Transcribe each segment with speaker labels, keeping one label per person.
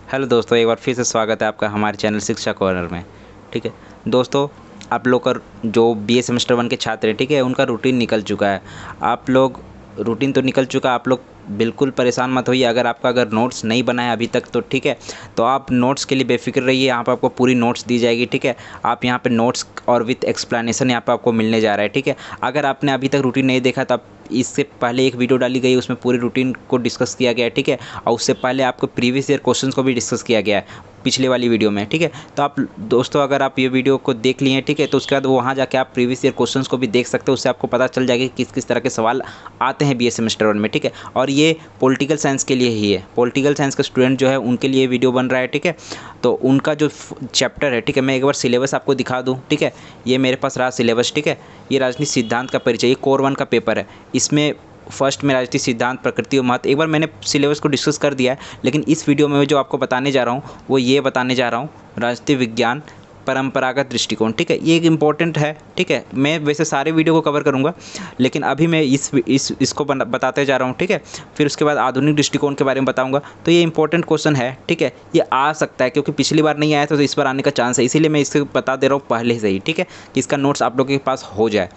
Speaker 1: Hello दोस्तों, एक बार फिर से स्वागत है आपका हमारे चैनल शिक्षा कॉर्नर में। ठीक है दोस्तों, आप लोग का जो बीए सेमेस्टर 1 के छात्र हैं, ठीक है, उनका रूटीन निकल चुका है। आप लोग रूटीन तो निकल चुका, आप लोग बिल्कुल परेशान मत होइए। अगर नोट्स नहीं बनाए अभी तक तो ठीक है, तो आप नोट्स के लिए बेफिक्र रहिए। यहाँ पर आपको पूरी नोट्स दी जाएगी। ठीक है, आप यहाँ पे नोट्स और विथ एक्सप्लेनेशन यहाँ पे आपको मिलने जा रहा है। ठीक है, अगर आपने अभी तक रूटीन नहीं देखा तो आप इससे पहले एक वीडियो डाली गई है, उसमें पूरी रूटीन को डिस्कस किया गया है। ठीक है, और उससे पहले आपको प्रीवियस ईयर क्वेश्चंस को भी डिस्कस किया गया है पिछले वाली वीडियो में। ठीक है, तो आप दोस्तों अगर आप ये वीडियो को देख लिए हैं, ठीक है, तो उसके बाद वहाँ जाके आप प्रीवियस ईयर क्वेश्चंस को भी देख सकते हो। उससे आपको पता चल जाएगा कि किस किस तरह के सवाल आते हैं बीए सेमेस्टर 1 में। ठीक है, और ये पॉलिटिकल साइंस के लिए ही है। पॉलिटिकल साइंस के स्टूडेंट जो है उनके लिए वीडियो बन रहा है। ठीक है, तो उनका जो चैप्टर है, ठीक है, मैं एक बार सिलेबस आपको दिखा दूँ। ठीक है, ये मेरे पास रहा सिलेबस। ठीक है, ये राजनीति सिद्धांत का परिचय, ये कोर 1 का पेपर है। इसमें फर्स्ट में राजनीतिक सिद्धांत, प्रकृति और महत्व, एक बार मैंने सिलेबस को डिस्कस कर दिया है, लेकिन इस वीडियो में जो आपको बताने जा रहा हूँ वो ये बताने जा रहा हूँ राजनीतिक विज्ञान परंपरागत दृष्टिकोण। ठीक है, ये एक इम्पॉर्टेंट है। ठीक है, मैं वैसे सारे वीडियो को कवर करूँगा, लेकिन अभी मैं इसको बताते जा रहा हूँ। ठीक है, फिर उसके बाद आधुनिक दृष्टिकोण के बारे में बताऊँगा। तो ये इंपॉर्टेंट क्वेश्चन है। ठीक है, ये आ सकता है क्योंकि पिछली बार नहीं आया था, तो इस बार आने का चांस है, इसीलिए मैं इससे बता दे रहा हूँ पहले से ही। ठीक है, कि इसका नोट्स आप लोगों के पास हो जाए।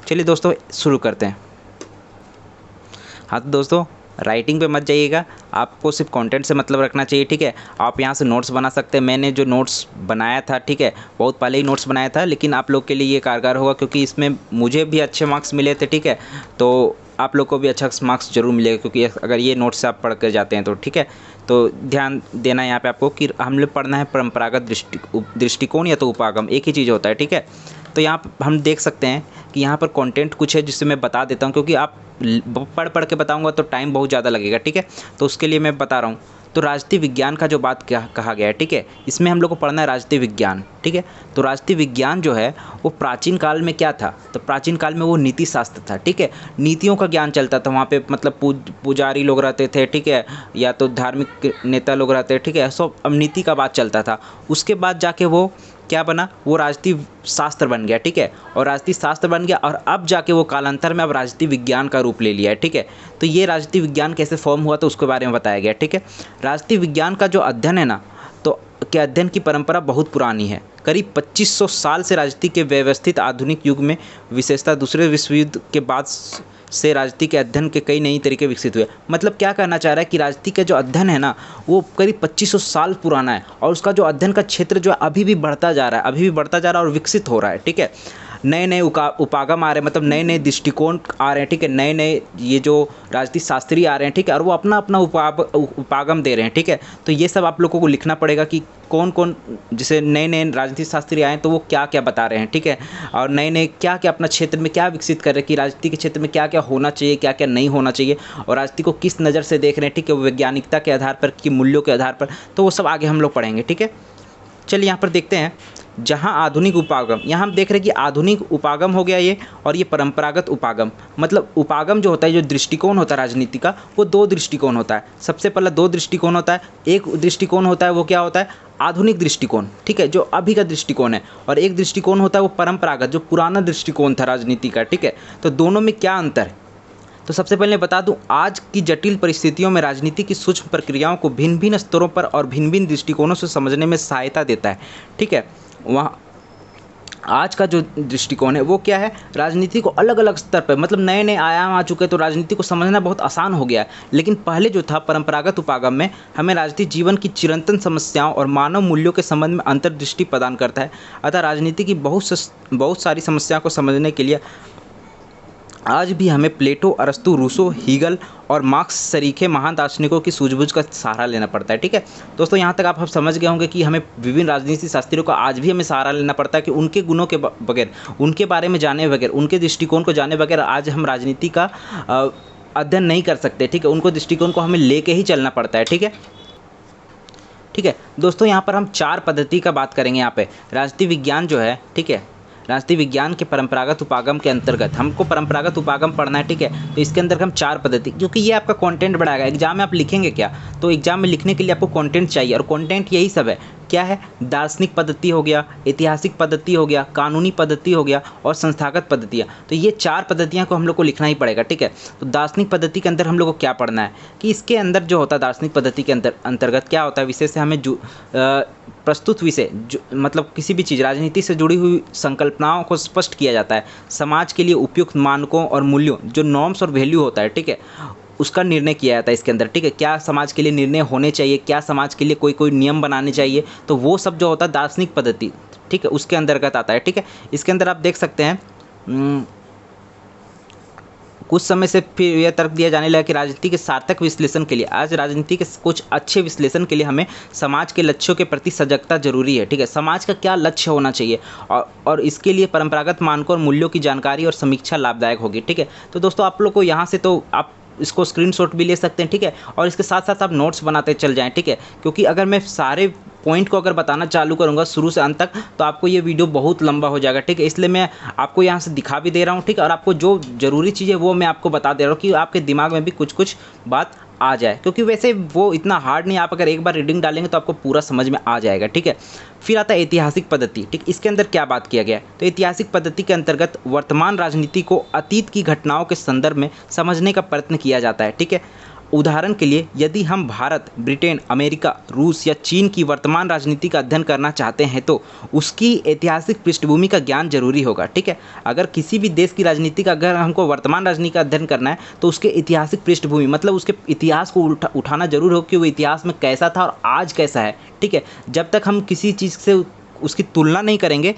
Speaker 1: चलिए दोस्तों शुरू करते हैं। हाँ तो दोस्तों, राइटिंग पे मत जाइएगा, आपको सिर्फ कंटेंट से मतलब रखना चाहिए। ठीक है, आप यहाँ से नोट्स बना सकते हैं। मैंने जो नोट्स बनाया था, ठीक है, बहुत पहले ही नोट्स बनाया था, लेकिन आप लोग के लिए ये कारगर होगा क्योंकि इसमें मुझे भी अच्छे मार्क्स मिले थे। ठीक है, तो आप लोग को भी अच्छा मार्क्स जरूर मिलेगा क्योंकि अगर ये नोट्स से आप पढ़ कर जाते हैं तो। ठीक है, तो ध्यान देना यहाँ पे आपको कि हम लोग पढ़ना है परंपरागत दृष्टिकोण या तो उपागम, एक ही चीज़ होता है। ठीक है, तो यहाँ हम देख सकते हैं कि यहाँ पर कंटेंट कुछ है जिससे मैं बता देता हूँ, क्योंकि आप पढ़ के बताऊँगा तो टाइम बहुत ज़्यादा लगेगा। ठीक है, तो उसके लिए मैं बता रहा हूँ। तो राजनीति विज्ञान का जो बात क्या कहा गया है, ठीक है, इसमें हम लोग को पढ़ना है राजनीति विज्ञान। ठीक है, तो राजनीति विज्ञान जो है वो प्राचीन काल में क्या था, तो प्राचीन काल में वो नीति शास्त्र था। ठीक है, नीतियों का ज्ञान चलता था वहाँ पे, मतलब पुजारी लोग रहते थे। ठीक है, या तो धार्मिक नेता लोग रहते थे। ठीक है, सब अब नीति का बात चलता था। उसके बाद जाके वो क्या बना, वो राजनीति शास्त्र बन गया। ठीक है, और राजनीति शास्त्र बन गया और अब जाके वो कालांतर में अब राजनीति विज्ञान का रूप ले लिया है। ठीक है, तो ये राजनीति विज्ञान कैसे फॉर्म हुआ तो उसके बारे में बताया गया। ठीक है, राजनीति विज्ञान का जो अध्ययन है ना, तो के अध्ययन की परंपरा बहुत पुरानी है। करीब 2500 साल से राजनीति के व्यवस्थित आधुनिक युग में विशेषता दूसरे विश्व युद्ध के बाद से राजनीति के अध्ययन के कई नई तरीके विकसित हुए। मतलब क्या कहना चाह रहा है कि राजनीति का जो अध्ययन है ना, वो करीब 2500 साल पुराना है और उसका जो अध्ययन का क्षेत्र जो है अभी भी बढ़ता जा रहा है, अभी भी बढ़ता जा रहा है और विकसित हो रहा है। ठीक है, नए नए उपागम आ रहे हैं, मतलब नए नए दृष्टिकोण आ रहे हैं। ठीक है, नए नए ये जो राजनीतिक शास्त्री आ रहे हैं। ठीक है, और वो अपना अपना उपागम दे रहे हैं। ठीक है, तो ये सब आप लोगों को लिखना पड़ेगा कि कौन कौन, जैसे नए नए राजनीतिक शास्त्री आए तो वो क्या क्या बता रहे हैं। ठीक है, और नए नए क्या क्या अपना क्षेत्र में क्या विकसित कर रहे हैं कि राजनीति के क्षेत्र में क्या क्या होना चाहिए, क्या क्या नहीं होना चाहिए, और राजनीति को किस नज़र से देख रहे हैं। ठीक है, वैज्ञानिकता के आधार पर, कि मूल्यों के आधार पर, तो वो सब आगे हम लोग पढ़ेंगे। ठीक है, चलिए यहाँ पर देखते हैं। जहाँ आधुनिक उपागम, यहाँ हम देख रहे हैं कि आधुनिक उपागम हो गया ये, और ये परंपरागत उपागम। मतलब उपागम जो होता है, जो दृष्टिकोण होता है राजनीति का, वो दो दृष्टिकोण होता है। सबसे पहला दो दृष्टिकोण होता है। एक दृष्टिकोण होता है वो क्या होता है, आधुनिक दृष्टिकोण। ठीक है, जो अभी का दृष्टिकोण है, और एक दृष्टिकोण होता है वो परंपरागत, जो पुराना दृष्टिकोण था राजनीति का। ठीक है, तो दोनों में क्या अंतर है, तो सबसे पहले बता दूं, आज की जटिल परिस्थितियों में राजनीति की सूक्ष्म प्रक्रियाओं को भिन्न भिन्न स्तरों पर और भिन्न भिन्न दृष्टिकोणों से समझने में सहायता देता है। ठीक है, वहाँ आज का जो दृष्टिकोण है वो क्या है, राजनीति को अलग अलग स्तर पर, मतलब नए नए आयाम आ चुके हैं, तो राजनीति को समझना बहुत आसान हो गया है। लेकिन पहले जो था परंपरागत उपागम में, हमें राजनीति जीवन की चिरंतन समस्याओं और मानव मूल्यों के संबंध में अंतर्दृष्टि प्रदान करता है। अतः राजनीति की बहुत सारी समस्याओं को समझने के लिए आज भी हमें प्लेटो, अरस्तु, रूसो, हीगल और मार्क्स सरीखे महान दार्शनिकों की सूझबूझ का सहारा लेना पड़ता है। ठीक है दोस्तों, यहाँ तक आप समझ गए होंगे कि हमें विभिन्न राजनीतिक शास्त्रियों का आज भी हमें सहारा लेना पड़ता है कि उनके गुणों के बगैर, उनके बारे में जाने बगैर, उनके दृष्टिकोण को जाने बगैर आज हम राजनीति का अध्ययन नहीं कर सकते। ठीक है, उनको दृष्टिकोण को हमें लेके ही चलना पड़ता है। ठीक है दोस्तों, यहाँ पर हम 4 पद्धति का बात करेंगे। यहाँ पे राजनीति विज्ञान जो है, ठीक है, राजनीति विज्ञान के परंपरागत उपागम के अंतर्गत हमको परंपरागत उपागम पढ़ना है। ठीक है, तो इसके अंदर हम 4 पद्धति, क्योंकि ये आपका कंटेंट बढ़ाएगा। एग्जाम में आप लिखेंगे क्या, तो एग्जाम में लिखने के लिए आपको कंटेंट चाहिए, और कंटेंट यही सब है। क्या है, दार्शनिक पद्धति हो गया, ऐतिहासिक पद्धति हो गया, कानूनी पद्धति हो गया और संस्थागत पद्धतियाँ। तो ये 4 पद्धतियाँ को हम लोग को लिखना ही पड़ेगा, ठीक है। तो दार्शनिक पद्धति के अंदर हम लोग को क्या पढ़ना है कि इसके अंदर जो होता है दार्शनिक पद्धति के अंतर्गत क्या होता है, विषय से हमें प्रस्तुत विषय मतलब किसी भी चीज़ राजनीति से जुड़ी हुई संकल्पनाओं को स्पष्ट किया जाता है। समाज के लिए उपयुक्त मानकों और मूल्यों जो नॉर्म्स और वैल्यू होता है, ठीक है, उसका निर्णय किया जाता है इसके अंदर, ठीक है। क्या समाज के लिए निर्णय होने चाहिए, क्या समाज के लिए कोई नियम बनाने चाहिए, तो वो सब जो होता है दार्शनिक पद्धति, ठीक है, उसके अंतर्गत आता है, ठीक है। इसके अंदर आप देख सकते हैं कुछ समय से फिर यह तर्क दिया जाने लगा कि राजनीति के सार्थक विश्लेषण के लिए, आज राजनीति के कुछ अच्छे विश्लेषण के लिए हमें समाज के लक्ष्यों के प्रति सजगता जरूरी है, ठीक है। समाज का क्या लक्ष्य होना चाहिए और इसके लिए परंपरागत मानकों और मूल्यों की जानकारी और समीक्षा लाभदायक होगी, ठीक है। तो दोस्तों आप लोग को यहाँ से तो आप इसको स्क्रीनशॉट भी ले सकते हैं, ठीक है, और इसके साथ साथ आप नोट्स बनाते चल जाएं, ठीक है, क्योंकि अगर मैं सारे पॉइंट को अगर बताना चालू करूंगा शुरू से अंत तक तो आपको ये वीडियो बहुत लंबा हो जाएगा, ठीक है। इसलिए मैं आपको यहाँ से दिखा भी दे रहा हूँ, ठीक है, और आपको जो ज़रूरी चीज़ है वो मैं आपको बता दे रहा हूँ कि आपके दिमाग में भी कुछ कुछ बात आ जाए, क्योंकि वैसे वो इतना हार्ड नहीं, आप अगर एक बार रीडिंग डालेंगे तो आपको पूरा समझ में आ जाएगा, ठीक है। फिर आता है ऐतिहासिक पद्धति, ठीक, इसके अंदर क्या बात किया गया है, तो ऐतिहासिक पद्धति के अंतर्गत वर्तमान राजनीति को अतीत की घटनाओं के संदर्भ में समझने का प्रयत्न किया जाता है, ठीक है। उदाहरण के लिए यदि हम भारत, ब्रिटेन, अमेरिका, रूस या चीन की वर्तमान राजनीति का अध्ययन करना चाहते हैं तो उसकी ऐतिहासिक पृष्ठभूमि का ज्ञान जरूरी होगा, ठीक है। अगर किसी भी देश की राजनीति का अगर हमको वर्तमान राजनीति का अध्ययन करना है तो उसके ऐतिहासिक पृष्ठभूमि मतलब उसके इतिहास को उठाना जरूर हो कि वो इतिहास में कैसा था और आज कैसा है, ठीक है। जब तक हम किसी चीज़ से उसकी तुलना नहीं करेंगे,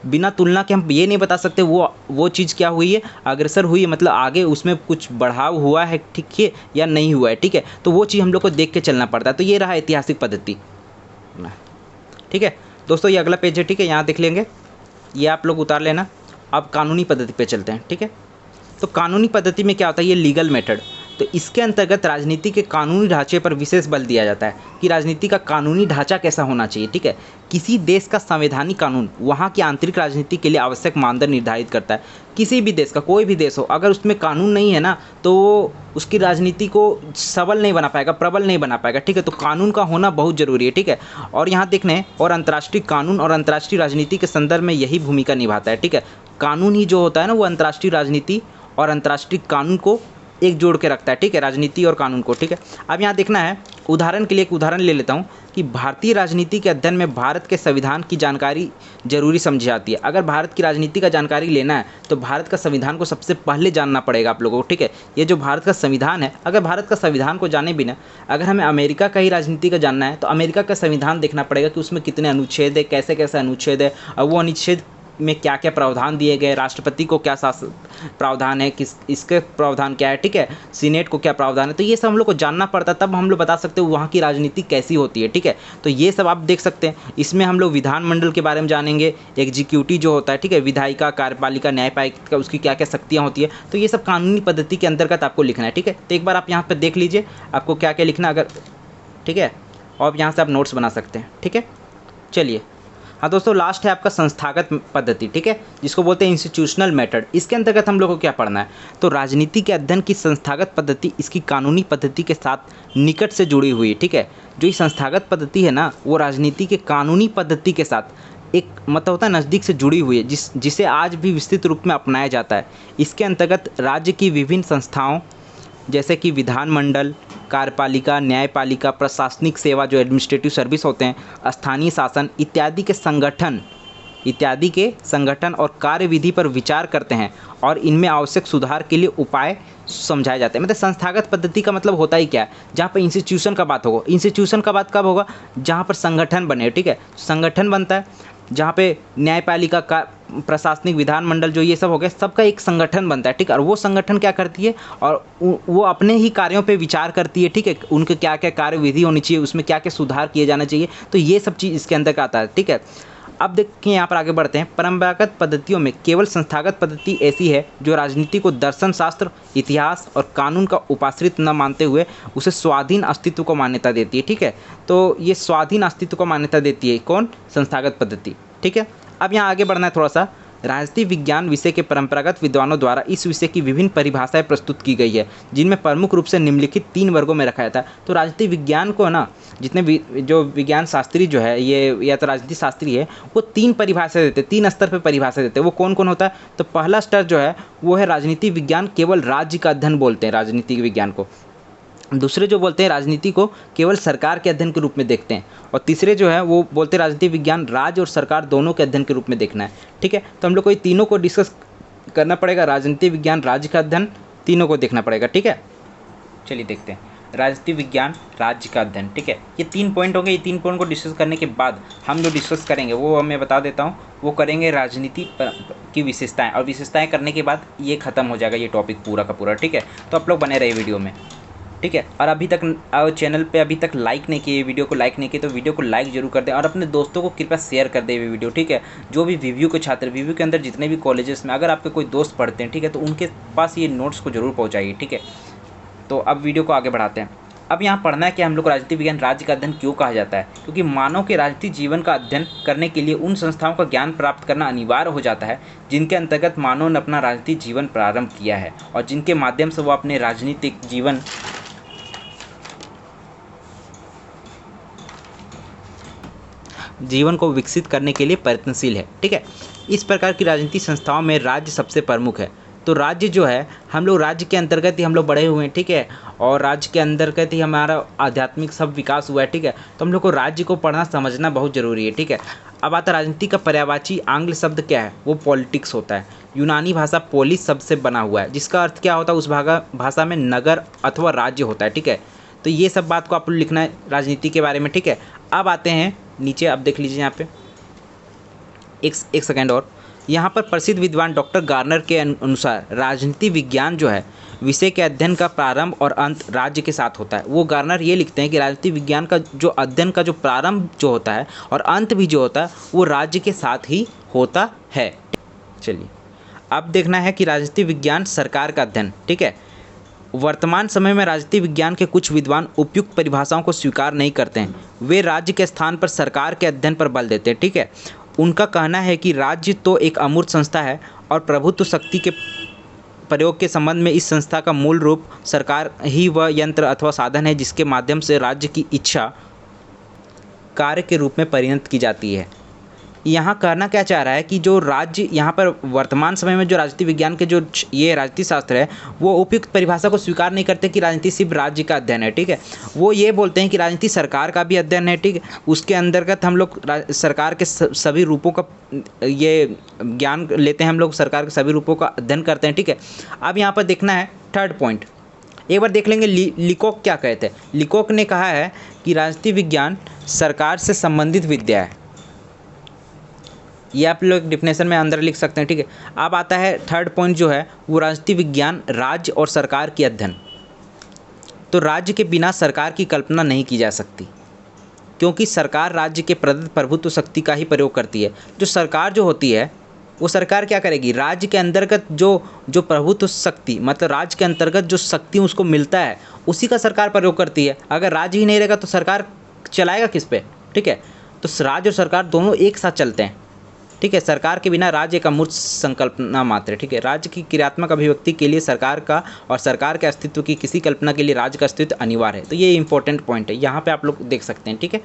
Speaker 1: बिना तुलना के हम ये नहीं बता सकते वो चीज़ क्या हुई है, अग्रसर हुई है, मतलब आगे उसमें कुछ बढ़ाव हुआ है, ठीक है, या नहीं हुआ है, ठीक है। तो वो चीज़ हम लोग को देख के चलना पड़ता है। तो ये रहा ऐतिहासिक पद्धति, ठीक है दोस्तों। ये अगला पेज है, ठीक है, यहाँ देख लेंगे, ये आप लोग उतार लेना। अब कानूनी पद्धति पे चलते हैं, ठीक है। तो कानूनी पद्धति में क्या होता है, ये लीगल मेथड। तो इसके अंतर्गत राजनीति के कानूनी ढांचे पर विशेष बल दिया जाता है कि राजनीति का कानूनी ढांचा कैसा होना चाहिए, ठीक है। किसी देश का संवैधानिक कानून वहाँ की आंतरिक राजनीति के लिए आवश्यक मानदंड निर्धारित करता है। किसी भी देश का, कोई भी देश हो, अगर उसमें कानून नहीं है ना तो उसकी राजनीति को सबल नहीं बना पाएगा, प्रबल नहीं बना पाएगा, ठीक है। तो कानून का होना बहुत जरूरी है, ठीक है। और यहाँ देखने और अंतर्राष्ट्रीय कानून और अंतर्राष्ट्रीय राजनीति के संदर्भ में यही भूमिका निभाता है, ठीक है। कानून ही जो होता है ना वो अंतर्राष्ट्रीय राजनीति और अंतर्राष्ट्रीय कानून को एक जोड़ के रखता है, ठीक है, राजनीति और कानून को, ठीक है। अब यहाँ देखना है, उदाहरण के लिए एक उदाहरण ले लेता हूँ कि भारतीय राजनीति के अध्ययन में भारत के संविधान की जानकारी जरूरी समझी जाती है। अगर भारत की राजनीति का जानकारी लेना है तो भारत का संविधान को सबसे पहले जानना पड़ेगा आप लोगों को, ठीक है। ये जो भारत का संविधान है, अगर भारत का संविधान को जाने बिना अगर हमें अमेरिका का ही राजनीति का जानना है तो अमेरिका का संविधान देखना पड़ेगा कि उसमें कितने अनुच्छेद है, कैसे कैसे अनुच्छेद है, और वो अनुच्छेद में क्या क्या प्रावधान दिए गए, राष्ट्रपति को क्या प्रावधान है, किस इसके प्रावधान क्या है, ठीक है, सीनेट को क्या प्रावधान है। तो ये सब हम लोग को जानना पड़ता है, तब हम लोग बता सकते हैं वहाँ की राजनीति कैसी होती है, ठीक है। तो ये सब आप देख सकते हैं। इसमें हम लोग विधानमंडल के बारे में जानेंगे, एग्जीक्यूटिव जो होता है, ठीक है, विधायिका, कार्यपालिका, न्यायपालिका, उसकी क्या क्या शक्तियाँ होती है। तो ये सब कानूनी पद्धति के अंतर्गत आपको लिखना है, ठीक है। तो एक बार आप यहाँ पर देख लीजिए आपको क्या क्या लिखना अगर, ठीक है, और यहाँ से आप नोट्स बना सकते हैं, ठीक है। चलिए, हाँ दोस्तों, लास्ट है आपका संस्थागत पद्धति, ठीक है, जिसको बोलते हैं इंस्टीट्यूशनल मेथड। इसके अंतर्गत हम लोग को क्या पढ़ना है, तो राजनीति के अध्ययन की संस्थागत पद्धति इसकी कानूनी पद्धति के साथ निकट से जुड़ी हुई है, ठीक है। जो ये संस्थागत पद्धति है ना वो राजनीति के कानूनी पद्धति के साथ एक मतलब होता है नज़दीक से जुड़ी हुई है, जिसे आज भी विस्तृत रूप में अपनाया जाता है। इसके अंतर्गत राज्य की विभिन्न संस्थाओं जैसे कि विधानमंडल, कार्यपालिका, न्यायपालिका, प्रशासनिक सेवा जो एडमिनिस्ट्रेटिव सर्विस होते हैं, स्थानीय शासन इत्यादि के संगठन और कार्यविधि पर विचार करते हैं और इनमें आवश्यक सुधार के लिए उपाय समझाए जाते हैं। मतलब संस्थागत पद्धति का मतलब होता ही क्या है, जहाँ पर इंस्टीट्यूशन का बात होगा। इंस्टीट्यूशन का बात कब होगा, जहाँ पर संगठन बने, ठीक है, संगठन बनता है, जहाँ पे न्यायपालिका का, प्रशासनिक, विधानमंडल जो ये सब हो गया, सबका एक संगठन बनता है, ठीक है। और वो संगठन क्या करती है, और वो अपने ही कार्यों पे विचार करती है, ठीक है, उनके क्या क्या कार्यविधि होनी चाहिए, उसमें क्या क्या सुधार किए जाना चाहिए। तो ये सब चीज़ इसके अंदर का आता है, ठीक है। अब देखिए यहाँ पर आगे बढ़ते हैं। परंपरागत पद्धतियों में केवल संस्थागत पद्धति ऐसी है जो राजनीति को दर्शन शास्त्र, इतिहास और कानून का उपाश्रित न मानते हुए उसे स्वाधीन अस्तित्व को मान्यता देती है, ठीक है। तो ये स्वाधीन अस्तित्व को मान्यता देती है कौन, संस्थागत पद्धति, ठीक है। अब यहाँ आगे बढ़ना है थोड़ा सा, राजनीति विज्ञान विषय के परंपरागत विद्वानों द्वारा इस विषय की विभिन्न परिभाषाएं प्रस्तुत की गई है, जिनमें प्रमुख रूप से निम्नलिखित 3 वर्गों में रखा जाता है। तो राजनीति विज्ञान को ना जितने भी जो विज्ञान शास्त्री जो है ये या तो राजनीति शास्त्री है, वो 3 परिभाषा देते हैं, 3 स्तर पर परिभाषा देते हैं। वो कौन कौन होता है? तो पहला स्तर जो है वो है राजनीति विज्ञान केवल राज्य का अध्ययन बोलते हैं राजनीति विज्ञान को। दूसरे जो बोलते हैं राजनीति को केवल सरकार के अध्ययन के रूप में देखते हैं। और तीसरे जो है वो बोलते हैं राजनीति विज्ञान राज्य और सरकार दोनों के अध्ययन के रूप में देखना है। ठीक है, तो हम लोग को ये तीनों को डिस्कस करना पड़ेगा। राजनीति विज्ञान, राज्य का अध्ययन, तीनों को देखना पड़ेगा। ठीक है, चलिए देखते हैं राजनीति विज्ञान, राज्य का अध्ययन। ठीक है, ये 3 पॉइंट होंगे। ये 3 पॉइंट को डिस्कस करने के बाद हम जो डिस्कस करेंगे वो मैं बता देता हूँ, वो करेंगे राजनीति की विशेषताएं, और विशेषताएं करने के बाद ये खत्म हो जाएगा ये टॉपिक पूरा का पूरा। ठीक है, तो आप लोग बने रहिए वीडियो में। ठीक है, और अभी तक चैनल पे अभी तक लाइक नहीं किए, वीडियो को लाइक नहीं किए, तो वीडियो को लाइक जरूर कर दें और अपने दोस्तों को कृपया शेयर कर दें ये वीडियो। ठीक है, जो भी वीव्यू के छात्र, वीव्यू के अंदर जितने भी कॉलेजेस में अगर आपके कोई दोस्त पढ़ते हैं, ठीक है, तो उनके पास ये नोट्स को जरूर पहुँचाइए। ठीक है, तो अब वीडियो को आगे बढ़ाते हैं। अब यहाँ पढ़ना है कि हम लोग राजनीति विज्ञान राज्य का अध्ययन क्यों कहा जाता है, क्योंकि मानव के राजनीतिक जीवन का अध्ययन करने के लिए उन संस्थाओं का ज्ञान प्राप्त करना अनिवार्य हो जाता है जिनके अंतर्गत मानव ने अपना राजनीतिक जीवन प्रारंभ किया है और जिनके माध्यम से वो अपने राजनीतिक जीवन को विकसित करने के लिए प्रयत्नशील है। ठीक है, इस प्रकार की राजनीतिक संस्थाओं में राज्य सबसे प्रमुख है। तो राज्य जो है, हम लोग राज्य के अंतर्गत ही हम लोग बड़े हुए हैं। ठीक है, और राज्य के अंतर्गत ही हमारा आध्यात्मिक सब विकास हुआ है। ठीक है, तो हम लोग को राज्य को पढ़ना समझना बहुत ज़रूरी है। ठीक है, अब आता राजनीति का पर्यायवाची आंग्ल शब्द क्या है? वो पॉलिटिक्स होता है। यूनानी भाषा पोलिस शब्द से बना हुआ है, जिसका अर्थ क्या होता है? उस भाषा में नगर अथवा राज्य होता है। ठीक है, तो ये सब बात को आप लिखना है राजनीति के बारे में। ठीक है, अब आते हैं नीचे, अब देख लीजिए यहाँ पे एक सेकेंड और। यहाँ पर प्रसिद्ध विद्वान डॉक्टर गार्नर के अनुसार राजनीति विज्ञान जो है विषय के अध्ययन का प्रारंभ और अंत राज्य के साथ होता है। वो गार्नर ये लिखते हैं कि राजनीति विज्ञान का जो अध्ययन का जो प्रारंभ जो होता है और अंत भी जो होता है वो राज्य के साथ ही होता है। चलिए अब देखना है कि राजनीति विज्ञान सरकार का अध्ययन। ठीक है, वर्तमान समय में राजनीति विज्ञान के कुछ विद्वान उपयुक्त परिभाषाओं को स्वीकार नहीं करते हैं। वे राज्य के स्थान पर सरकार के अध्ययन पर बल देते हैं। ठीक है, उनका कहना है कि राज्य तो एक अमूर्त संस्था है और प्रभुत्व शक्ति के प्रयोग के संबंध में इस संस्था का मूल रूप सरकार ही वह यंत्र अथवा साधन है जिसके माध्यम से राज्य की इच्छा कार्य के रूप में परिणत की जाती है। यहाँ कहना क्या चाह रहा है कि जो राज्य यहाँ पर वर्तमान समय में जो राजनीति विज्ञान के जो ये राजनीति शास्त्र है वो उपयुक्त परिभाषा को स्वीकार नहीं करते कि राजनीति सिर्फ राज्य का अध्ययन है। ठीक है, वो ये बोलते हैं कि राजनीति सरकार का भी अध्ययन है। ठीक है, उसके अंतर्गत हम लोग सरकार के सभी रूपों का ये ज्ञान लेते हैं, हम लोग सरकार के सभी रूपों का अध्ययन करते हैं। ठीक है, अब यहाँ पर देखना है थर्ड पॉइंट, एक बार देख लेंगे लिकोक क्या कहते हैं। लिकोक ने कहा है कि राजनीति विज्ञान सरकार से संबंधित विद्या है। ये आप लोग डिफिनेशन में अंदर लिख सकते हैं। ठीक है, अब आता है थर्ड पॉइंट जो है वो राजनीति विज्ञान राज्य और सरकार की अध्ययन। तो राज्य के बिना सरकार की कल्पना नहीं की जा सकती, क्योंकि सरकार राज्य के प्रदत्त प्रभुत्व शक्ति का ही प्रयोग करती है। जो सरकार जो होती है वो सरकार क्या करेगी? राज्य के अंतर्गत जो प्रभुत्व शक्ति, मतलब राज्य के अंतर्गत जो शक्ति उसको मिलता है उसी का सरकार प्रयोग करती है। अगर राज्य ही नहीं रहेगा तो सरकार चलाएगा किस पे? ठीक है, तो राज्य और सरकार दोनों एक साथ चलते हैं। ठीक है, सरकार के बिना राज्य का मूर्त संकल्पना मात्र है। ठीक है, राज्य की क्रियात्मक अभिव्यक्ति के लिए सरकार का और सरकार के अस्तित्व की किसी कल्पना के लिए राज्य का अस्तित्व अनिवार्य है। तो ये इंपॉर्टेंट पॉइंट है, यहाँ पे आप लोग देख सकते हैं। ठीक है,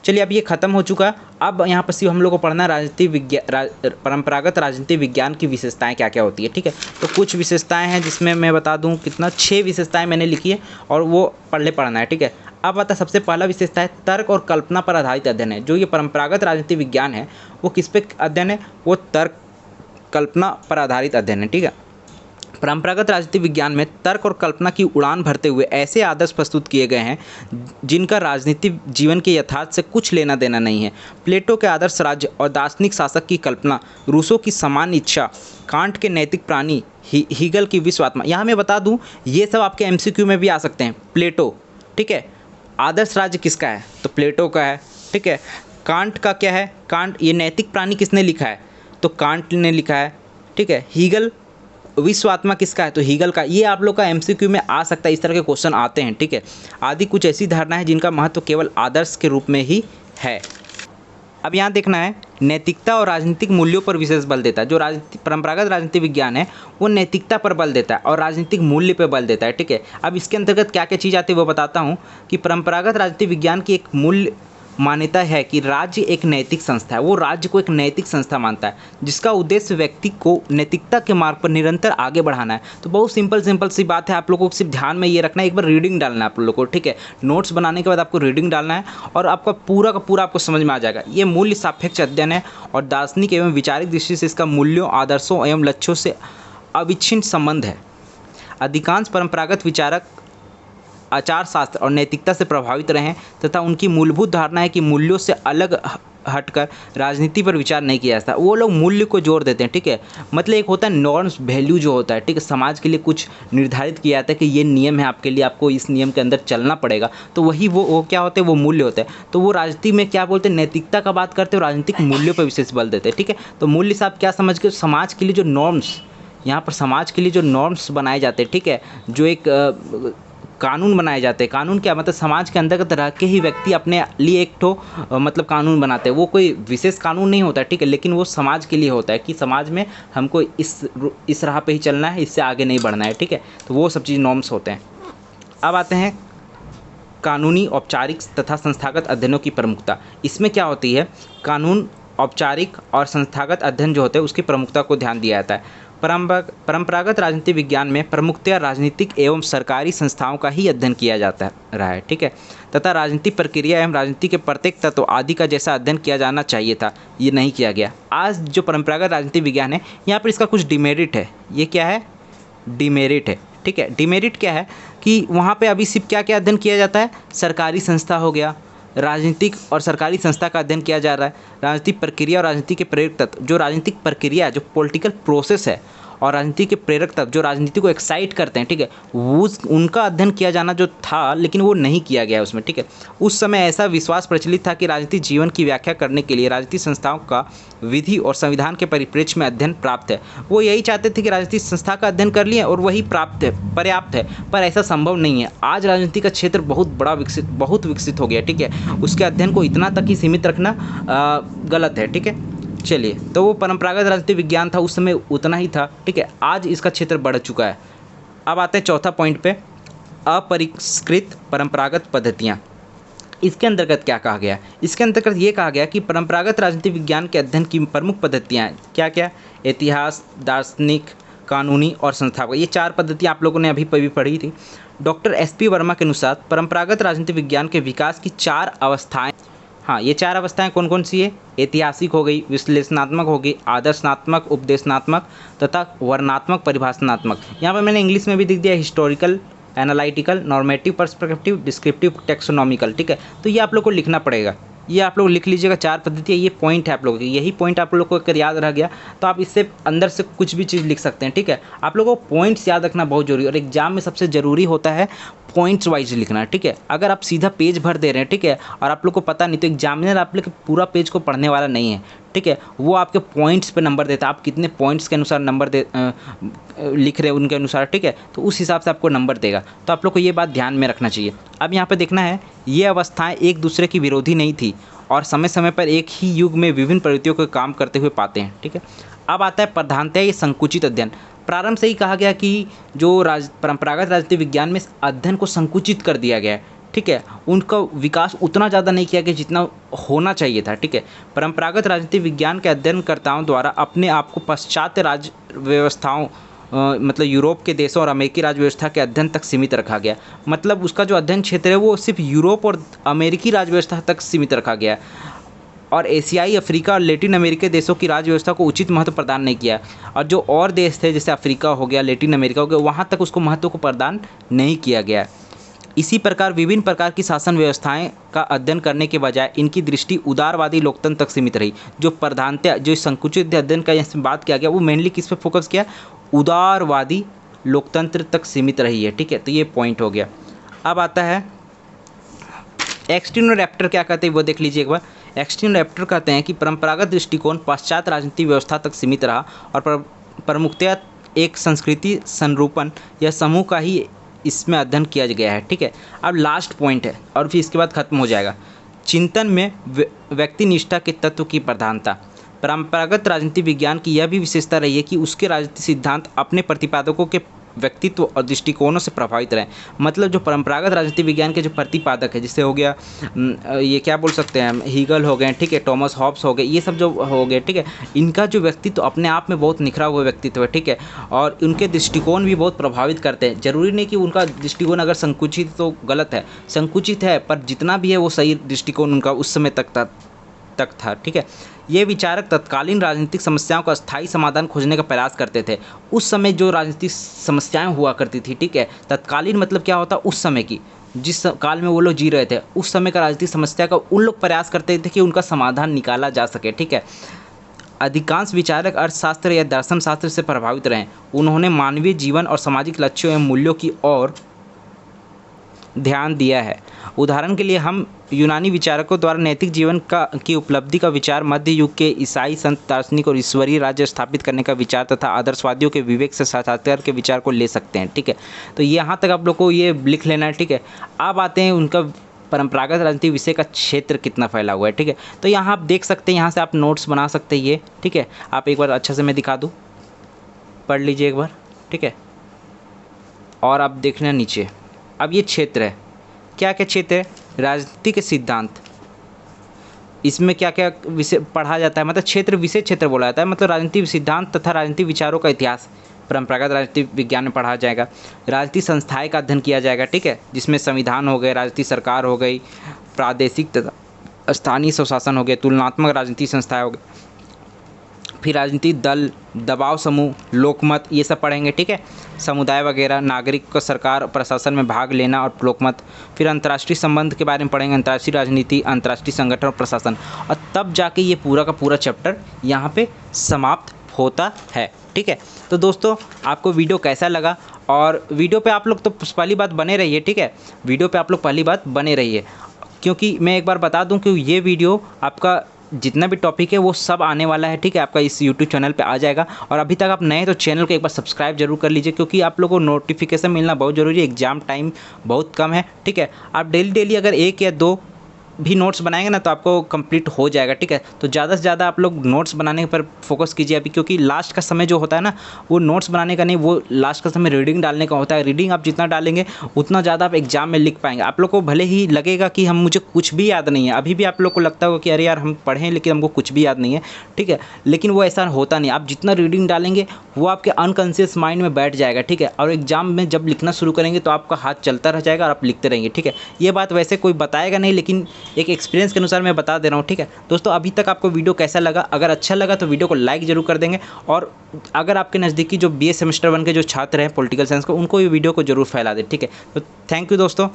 Speaker 1: चलिए अब ये खत्म हो चुका। अब यहाँ पर सिर्फ हम लोग को पढ़ना है राजनीति विज्ञान, परंपरागत राजनीति विज्ञान की विशेषताएं क्या क्या होती है। ठीक है, तो कुछ विशेषताएं हैं जिसमें मैं बता दूं कितना 6 विशेषताएं मैंने लिखी है और वो पढ़ना है। ठीक है, अब आता सबसे पहला विशेषता है तर्क और कल्पना पर आधारित अध्ययन है। जो ये परंपरागत राजनीति विज्ञान है वो किस पे अध्ययन है? वो तर्क कल्पना पर आधारित अध्ययन है। ठीक है, परंपरागत राजनीति विज्ञान में तर्क और कल्पना की उड़ान भरते हुए ऐसे आदर्श प्रस्तुत किए गए हैं जिनका राजनीतिक जीवन के यथार्थ से कुछ लेना देना नहीं है। प्लेटो के आदर्श राज्य और दार्शनिक शासक की कल्पना, रूसो की समान इच्छा, कांट के नैतिक प्राणी, हीगल की विश्व आत्मा। यहाँ मैं बता दूँ ये सब आपके MCQ में भी आ सकते हैं। प्लेटो, ठीक है, आदर्श राज्य किसका है? तो प्लेटो का है। ठीक है, कांट का क्या है? कांट, ये नैतिक प्राणी किसने लिखा है? तो कांट ने लिखा है। ठीक है, हीगल विश्व आत्मा किसका है? तो हीगल का। ये आप लोग का MCQ में आ सकता है, इस तरह के क्वेश्चन आते हैं। ठीक है, आदि कुछ ऐसी धारणा है जिनका महत्व केवल आदर्श के रूप में ही है। अब यहाँ देखना है, नैतिकता और राजनीतिक मूल्यों पर विशेष बल देता है। जो परंपरागत राजनीतिक विज्ञान है वो नैतिकता पर बल देता है और राजनीतिक मूल्य पर बल देता है, ठीक है। अब इसके अंतर्गत क्या क्या चीज़ आती है वो बताता हूँ कि परंपरागत राजनीतिक विज्ञान की एक मूल्य मान्यता है कि राज्य एक नैतिक संस्था है। वो राज्य को एक नैतिक संस्था मानता है जिसका उद्देश्य व्यक्ति को नैतिकता के मार्ग पर निरंतर आगे बढ़ाना है। तो बहुत सिंपल सी बात है, आप लोगों को सिर्फ ध्यान में ये रखना है, एक बार रीडिंग डालना है आप लोगों को, ठीक है। नोट्स बनाने के बाद आपको रीडिंग डालना है और आपका पूरा का पूरा आपको समझ में आ जाएगा। ये मूल्य सापेक्ष अध्ययन है और दार्शनिक एवं विचारिक दृष्टि से इसका मूल्यों, आदर्शों एवं लक्ष्यों से अविच्छिन्न संबंध है। अधिकांश परंपरागत विचारक आचार शास्त्र और नैतिकता से प्रभावित रहे हैं तथा उनकी मूलभूत धारणा है कि मूल्यों से अलग हटकर राजनीति पर विचार नहीं किया जाता। वो लोग मूल्य को जोर देते हैं, ठीक है। मतलब एक होता है नॉर्म्स, वैल्यू जो होता है, ठीक है। समाज के लिए कुछ निर्धारित किया जाता है कि ये नियम है आपके लिए, आपको इस नियम के अंदर चलना पड़ेगा, तो वही वो क्या होते हैं, वो मूल्य होते हैं। तो वो राजनीति में क्या बोलते हैं, नैतिकता का बात करते हैं और राजनीतिक मूल्यों पर विशेष बल देते हैं, ठीक है। तो मूल्य से आप क्या समझ के, समाज के लिए जो नॉर्म्स, यहाँ पर समाज के लिए जो नॉर्म्स बनाए जाते हैं, ठीक है, जो एक कानून बनाए जाते हैं। कानून क्या मतलब, समाज के अंदर रह के ही व्यक्ति अपने लिए एक ठो मतलब कानून बनाते हैं। वो कोई विशेष कानून नहीं होता, ठीक है, लेकिन वो समाज के लिए होता है कि समाज में हमको इस राह पे ही चलना है, इससे आगे नहीं बढ़ना है, ठीक है। तो वो सब चीज़ नॉर्म्स होते हैं। अब आते हैं कानूनी, औपचारिक तथा संस्थागत अध्ययनों की प्रमुखता। इसमें क्या होती है, कानून, औपचारिक और संस्थागत अध्ययन जो होते हैं उसकी प्रमुखता को ध्यान दिया जाता है। परंपरागत राजनीति विज्ञान में प्रमुखतया राजनीतिक एवं सरकारी संस्थाओं का ही अध्ययन किया जाता रहा है, ठीक है, तथा राजनीतिक प्रक्रिया एवं राजनीति के प्रत्येक तत्व आदि का जैसा अध्ययन किया जाना चाहिए था, ये नहीं किया गया। आज जो परंपरागत राजनीति विज्ञान है, यहाँ पर इसका कुछ डिमेरिट है। ये क्या है, डिमेरिट है, ठीक है। डिमेरिट क्या है कि वहाँ पे अभी सिर्फ क्या क्या अध्ययन किया जाता है, सरकारी संस्था हो गया, राजनीतिक और सरकारी संस्था का अध्ययन किया जा रहा है, राजनीतिक प्रक्रिया और राजनीति के प्रेरक तत्व, जो राजनीतिक प्रक्रिया, जो पॉलिटिकल प्रोसेस है, और राजनीति के प्रेरक तत्व जो राजनीति को एक्साइट करते हैं, ठीक है, वो उनका अध्ययन किया जाना जो था, लेकिन वो नहीं किया गया उसमें, ठीक है। उस समय ऐसा विश्वास प्रचलित था कि राजनीतिक जीवन की व्याख्या करने के लिए राजनीतिक संस्थाओं का विधि और संविधान के परिप्रेक्ष्य में अध्ययन प्राप्त है। वो यही चाहते थे कि राजनीतिक संस्था का अध्ययन कर लिए और वही प्राप्त है, पर्याप्त है, पर ऐसा संभव नहीं है। आज राजनीति का क्षेत्र बहुत विकसित हो गया, ठीक है। उसके अध्ययन को इतना तक ही सीमित रखना गलत है, ठीक है। चलिए, तो वो परंपरागत राजनीति विज्ञान था, उस समय उतना ही था, ठीक है। आज इसका क्षेत्र बढ़ चुका है। अब आते हैं चौथा पॉइंट पे, अपरिष्कृत परंपरागत पद्धतियाँ। इसके अंतर्गत क्या कहा गया, इसके अंतर्गत ये कहा गया कि परंपरागत राजनीति विज्ञान के अध्ययन की प्रमुख पद्धतियाँ क्या क्या, इतिहास, दार्शनिक, कानूनी और संस्थागत। ये 4 पद्धतियाँ आप लोगों ने अभी पढ़ी थी। डॉक्टर SP वर्मा के अनुसार परंपरागत राजनीति विज्ञान के विकास की 4 अवस्थाएँ, हाँ, ये 4 अवस्थाएं कौन कौन सी है, ऐतिहासिक हो गई, विश्लेषणात्मक हो गई, आदर्शनात्मक, उपदेशनात्मक तथा वर्णनात्मक, परिभाषणात्मक। यहाँ पर मैंने इंग्लिश में भी लिख दिया, historical, analytical, normative, perspective, descriptive, taxonomical, ठीक है। तो ये आप लोग को लिखना पड़ेगा, ये आप लोग लिख लीजिएगा। 4 पद्धतियाँ, ये पॉइंट है आप लोगों की, यही पॉइंट आप लोग को अगर याद रह गया तो आप इससे अंदर से कुछ भी चीज़ लिख सकते हैं, ठीक है। आप लोगों को पॉइंट्स याद रखना बहुत जरूरी है और एग्जाम में सबसे ज़रूरी होता है पॉइंट्स वाइज लिखना, ठीक है। अगर आप सीधा पेज भर दे रहे हैं, ठीक है, और आप लोग को पता नहीं, तो एग्जामिनर आप लोग के पूरा पेज को पढ़ने वाला नहीं है, ठीक है। वो आपके पॉइंट्स पे नंबर देता है, आप कितने पॉइंट्स के अनुसार नंबर लिख रहे हैं उनके अनुसार, ठीक है, तो उस हिसाब से आपको नंबर देगा। तो आप लोग को ये बात ध्यान में रखना चाहिए। अब यहाँ पे देखना है, ये अवस्थाएं एक दूसरे की विरोधी नहीं थी और समय समय पर एक ही युग में विभिन्न प्रवृत्तियों को काम करते हुए पाते हैं, ठीक है। अब आता है प्रधानतः ये संकुचित अध्ययन। प्रारंभ से ही कहा गया कि जो परंपरागत राजनीति विज्ञान में अध्ययन को संकुचित कर दिया गया है, ठीक है। उनका विकास उतना ज़्यादा नहीं किया गया जितना होना चाहिए था, ठीक है। परंपरागत राजनीति विज्ञान के अध्ययनकर्ताओं द्वारा अपने आप को पाश्चात्य राज व्यवस्थाओं मतलब यूरोप के देशों और अमेरिकी राज व्यवस्था के अध्ययन तक सीमित रखा गया। मतलब उसका जो अध्ययन क्षेत्र है वो सिर्फ यूरोप और अमेरिकी राज व्यवस्था तक सीमित रखा गया और एशियाई, अफ्रीका और लैटिन अमेरिकी देशों की राज व्यवस्था को उचित महत्व प्रदान नहीं किया। और जो और देश थे जैसे अफ्रीका हो गया, लैटिन अमेरिका हो गया, वहाँ तक उसको महत्व को प्रदान नहीं किया गया। इसी प्रकार विभिन्न प्रकार की शासन व्यवस्थाएं का अध्ययन करने के बजाय इनकी दृष्टि उदारवादी लोकतंत्र तक सीमित रही। जो प्रधानतः जो संकुचित अध्ययन का यहाँ बात किया गया वो मेनली किस पे फोकस किया, उदारवादी लोकतंत्र तक सीमित रही है, ठीक है। तो ये पॉइंट हो गया। अब आता है एक्सटिन और रैप्टर क्या कहते हैं वो देख लीजिए एक बार। एक्सटिन रैप्टर कहते हैं कि परंपरागत दृष्टिकोण पाश्चात्य राजनीतिक व्यवस्था तक सीमित रहा और प्रमुखतया एक संस्कृति संरूपण या समूह का ही इसमें अध्ययन किया गया है, ठीक है। अब लास्ट पॉइंट है और फिर इसके बाद खत्म हो जाएगा। चिंतन में व्यक्ति निष्ठा के तत्व की प्रधानता। परंपरागत राजनीति विज्ञान की यह भी विशेषता रही है कि उसके राजनीतिक सिद्धांत अपने प्रतिपादकों के व्यक्तित्व और दृष्टिकोणों से प्रभावित रहे। मतलब जो परंपरागत राजनीति विज्ञान के जो प्रतिपादक है, जैसे हो गया ये क्या बोल सकते हैं, हीगल हो गए, ठीक है, थॉमस हॉब्स हो गए, ये सब जो हो गए, ठीक है, इनका जो व्यक्तित्व अपने आप में बहुत निखरा हुआ व्यक्तित्व है, ठीक है, और उनके दृष्टिकोण भी बहुत प्रभावित करते हैं। जरूरी नहीं कि उनका दृष्टिकोण अगर संकुचित तो गलत है, संकुचित है, पर जितना भी है वो सही दृष्टिकोण उनका उस समय तक था, ठीक है। ये विचारक तत्कालीन राजनीतिक समस्याओं का स्थायी समाधान खोजने का प्रयास करते थे। उस समय जो राजनीतिक समस्याएं हुआ करती थी, ठीक है, तत्कालीन मतलब क्या होता, उस समय की, जिस काल में वो लोग जी रहे थे, उस समय का राजनीतिक समस्या का उन लोग प्रयास करते थे कि उनका समाधान निकाला जा सके, ठीक है। अधिकांश विचारक अर्थशास्त्र या दर्शन शास्त्र से प्रभावित रहे। उन्होंने मानवीय जीवन और सामाजिक लक्ष्यों एवं मूल्यों की ओर ध्यान दिया है। उदाहरण के लिए हम यूनानी विचारकों द्वारा नैतिक जीवन की उपलब्धि का विचार, मध्य युग के ईसाई संत दार्शनिक और ईश्वरीय राज्य स्थापित करने का विचार तथा आदर्शवादियों के विवेक से साक्षात्कार के विचार को ले सकते हैं, ठीक है। तो यहाँ तक आप लोग को ये लिख लेना है, ठीक है। अब आते हैं उनका परंपरागत राजनीति विषय का क्षेत्र कितना फैला हुआ है, ठीक है। तो यहाँ आप देख सकते हैं, यहाँ से आप नोट्स बना सकते हैं ये, ठीक है। आप एक बार अच्छा से मैं दिखा दूँ, पढ़ लीजिए एक बार, ठीक है। और आप देखना नीचे, अब ये क्षेत्र है, क्या क्या क्षेत्र है, राजनीति के सिद्धांत, इसमें क्या क्या विषय पढ़ा जाता है, मतलब क्षेत्र विषय क्षेत्र बोला जाता है, मतलब राजनीति सिद्धांत तथा राजनीतिक विचारों का इतिहास परंपरागत राजनीति विज्ञान में पढ़ा जाएगा। राजनीतिक संस्थाएं का अध्ययन किया जाएगा, ठीक है, जिसमें संविधान हो गए, राजनीतिक सरकार हो गई, प्रादेशिक तथा स्थानीय स्वशासन हो गए, तुलनात्मक राजनीतिक संस्थाएं हो गई, फिर राजनीतिक दल, दबाव समूह, लोकमत, ये सब पढ़ेंगे, ठीक है। समुदाय वगैरह, नागरिक को सरकार प्रशासन में भाग लेना और लोकमत, फिर अंतर्राष्ट्रीय संबंध के बारे में पढ़ेंगे, अंतर्राष्ट्रीय राजनीति, अंतर्राष्ट्रीय संगठन और प्रशासन, और तब जाके ये पूरा का पूरा चैप्टर यहाँ पे समाप्त होता है, ठीक है। तो दोस्तों आपको वीडियो कैसा लगा, और वीडियो पे आप लोग तो पहली बात बने रहिए, ठीक है, वीडियो पे आप लोग पहली बात बने रहिए, क्योंकि मैं एक बार बता दूं कि ये वीडियो आपका जितना भी टॉपिक है वो सब आने वाला है, ठीक है, आपका इस यूट्यूब चैनल पे आ जाएगा। और अभी तक आप नए तो चैनल को एक बार सब्सक्राइब जरूर कर लीजिए, क्योंकि आप लोगों को नोटिफिकेशन मिलना बहुत ज़रूरी है, एग्जाम टाइम बहुत कम है, ठीक है। आप डेली अगर 1 या 2 भी नोट्स बनाएंगे ना तो आपको कंप्लीट हो जाएगा, ठीक है। तो ज़्यादा से ज़्यादा आप लोग नोट्स बनाने पर फोकस कीजिए अभी, क्योंकि लास्ट का समय जो होता है ना वो नोट्स बनाने का नहीं, वो लास्ट का समय रीडिंग डालने का होता है। रीडिंग आप जितना डालेंगे उतना ज़्यादा आप एग्जाम में लिख पाएंगे। आप लोग को भले ही लगेगा कि मुझे कुछ भी याद नहीं है, अभी भी आप लोग को लगता होगा कि अरे यार हम पढ़ें लेकिन हमको कुछ भी याद नहीं है, ठीक है, लेकिन वो ऐसा होता नहीं। आप जितना रीडिंग डालेंगे वो आपके अनकॉन्शियस माइंड में बैठ जाएगा, ठीक है, और एग्जाम में जब लिखना शुरू करेंगे तो आपका हाथ चलता रह जाएगा और आप लिखते रहेंगे, ठीक है। ये बात वैसे कोई बताएगा नहीं, लेकिन एक एक्सपीरियंस के अनुसार मैं बता दे रहा हूँ, ठीक है। दोस्तों अभी तक आपको वीडियो कैसा लगा, अगर अच्छा लगा तो वीडियो को लाइक जरूर कर देंगे, और अगर आपके नज़दीकी जो BA सेमेस्टर 1 के जो छात्र हैं पॉलिटिकल साइंस को, उनको ये वीडियो को जरूर फैला दें, ठीक है। तो थैंक यू दोस्तों।